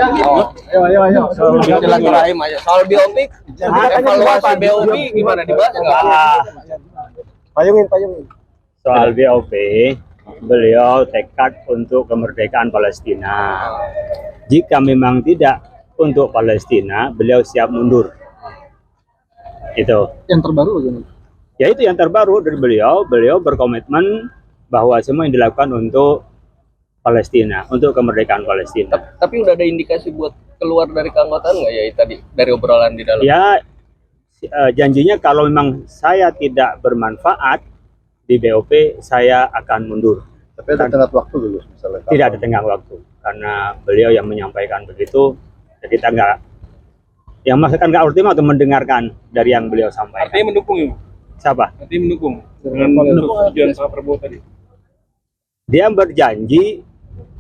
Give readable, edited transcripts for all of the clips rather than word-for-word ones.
Ayo. Silaturahim aja. Soal BOP, evaluasi BOP gimana, dibahas nggak? Payungin. Soal BOP, beliau tekad untuk kemerdekaan Palestina. Jika memang tidak untuk Palestina, beliau siap mundur. Itu. Yang terbaru bagaimana? Ya itu yang terbaru dari beliau. Beliau berkomitmen bahwa semua yang dilakukan untuk Palestina, untuk kemerdekaan Palestina. Tapi udah ada indikasi buat keluar dari keanggotaan nggak ya tadi dari obrolan di dalam? Ya, janjinya kalau memang saya tidak bermanfaat di BOP, saya akan mundur. Tapi ada tenggat waktu dulu misalnya. Tidak ada tenggang waktu, karena beliau yang menyampaikan begitu, ya kita nggak, yang maksudkan nggak ultimatum, mendengarkan dari yang beliau sampaikan. Artinya mendukung ya? Siapa? Artinya mendukung dengan tujuan Pak Prabowo tadi. Dia berjanji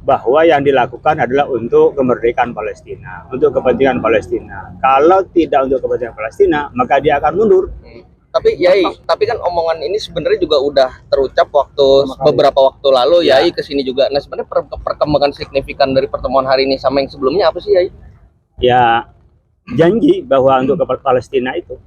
bahwa yang dilakukan adalah untuk kemerdekaan Palestina, untuk kepentingan Palestina. Kalau tidak untuk kepentingan Palestina, maka dia akan mundur. Tapi Yai, tapi kan omongan ini sebenarnya juga udah terucap beberapa waktu lalu, Ya. Yai kesini juga. Nah sebenarnya perkembangan signifikan dari pertemuan hari ini sama yang sebelumnya apa sih, Yai? Ya, janji bahwa untuk Palestina itu.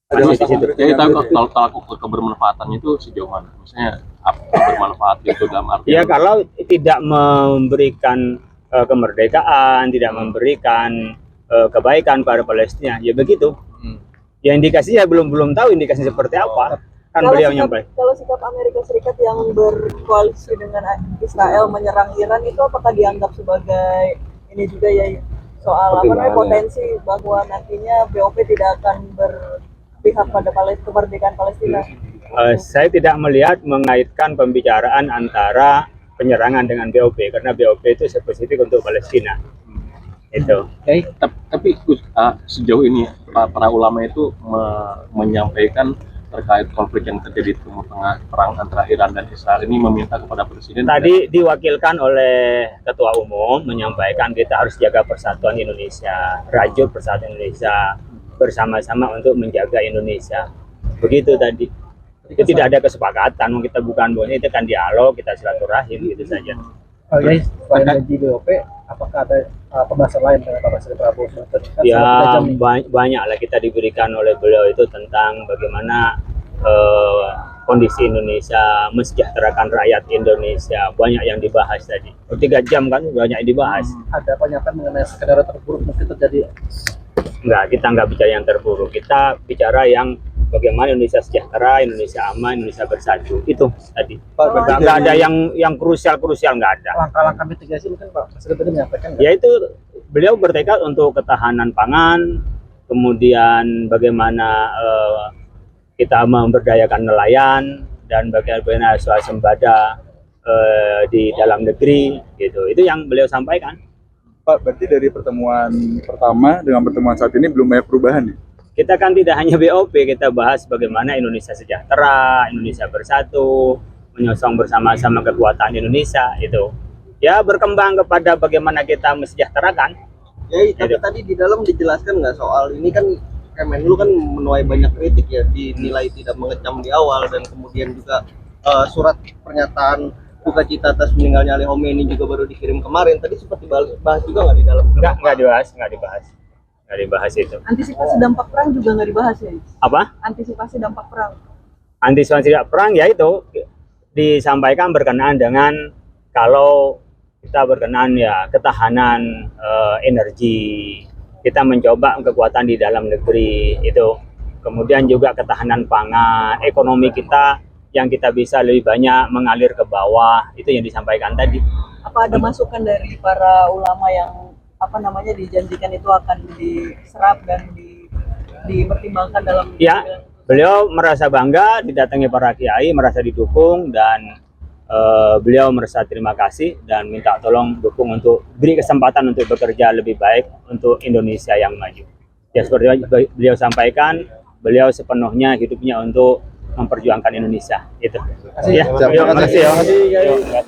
Masih di situ. Jadi kalau kebermanfaatannya itu sejauh mana? Maksudnya apa bermanfaat itu dalam arti? Ya kalau tidak memberikan kemerdekaan, tidak memberikan kebaikan pada Palestina, ya begitu. Ya indikasinya belum tahu indikasi seperti apa. Kan beliau nyampaikan. Kalau sikap Amerika Serikat yang berkoalisi dengan Israel menyerang Iran itu apakah dianggap sebagai ini juga ya soal apa namanya potensi bahwa nantinya BOP tidak akan berpihak pada kemerdekaan Palestina? Saya tidak melihat mengaitkan pembicaraan antara penyerangan dengan BOP, karena BOP itu spesifik untuk Palestina. Itu. Tapi sejauh ini para ulama itu menyampaikan terkait konflik yang terjadi di Timur Tengah, perang antara Iran dan Israel ini, meminta kepada Presiden. Tadi diwakilkan oleh Ketua Umum menyampaikan kita harus jaga persatuan Indonesia, rajut persatuan Indonesia, bersama-sama untuk menjaga Indonesia. Begitu tadi. Itu tidak ada kesepakatan, kita bukan boleh, itu kan dialog, kita silaturahim gitu saja. Guys, selain janji BOP, apakah ada pembahasan lain dengan Pak Presiden Prabowo? Ya banyak lah kita diberikan oleh beliau itu tentang bagaimana kondisi Indonesia, mensejahterakan rakyat Indonesia, banyak yang dibahas tadi. 3 jam kan banyak yang dibahas. Ada pernyataan mengenai skenario terburuk mungkin terjadi? Enggak, kita nggak bicara yang terburuk, kita bicara yang bagaimana Indonesia sejahtera, Indonesia aman, Indonesia bersatu. Itu tadi. Nggak ada yang krusial nggak ada. Langkah-langkah mitigasi mungkin Pak Presiden tadi menyampaikan. Yaitu beliau bertekad untuk ketahanan pangan, kemudian bagaimana kita memberdayakan nelayan dan bagaimana swasembada di dalam negeri, gitu. Itu yang beliau sampaikan. Pak, berarti dari pertemuan pertama dengan pertemuan saat ini belum banyak perubahan ya? Kita kan tidak hanya BOP, kita bahas bagaimana Indonesia sejahtera, Indonesia bersatu, menyosong bersama-sama kekuatan Indonesia itu. Ya berkembang kepada bagaimana kita mensejahterakan. Ya, tapi tadi di dalam dijelaskan nggak soal ini kan Kemenlu kan menuai banyak kritik ya, dinilai tidak mengecam di awal, dan kemudian juga surat pernyataan duka cita atas meninggalnya Ali Khomeini juga baru dikirim kemarin. Tadi sempat dibahas juga nggak di dalam? Nggak dibahas itu. Antisipasi dampak perang juga nggak dibahas ya? Apa? Antisipasi dampak perang. Antisipasi perang ya itu disampaikan berkenaan dengan kalau kita berkenaan ya ketahanan energi, kita mencoba kekuatan di dalam negeri itu, kemudian juga ketahanan pangan, ekonomi kita yang kita bisa lebih banyak mengalir ke bawah, itu yang disampaikan tadi. Apa ada masukan dari para ulama yang dijanjikan itu akan diserap dan dipertimbangkan dalam? Ya, beliau merasa bangga didatangi para kiai, merasa didukung, dan beliau merasa terima kasih dan minta tolong dukung untuk beri kesempatan untuk bekerja lebih baik untuk Indonesia yang maju. Ya seperti beliau sampaikan, beliau sepenuhnya hidupnya untuk memperjuangkan Indonesia. Itu. Ya, terima kasih ya.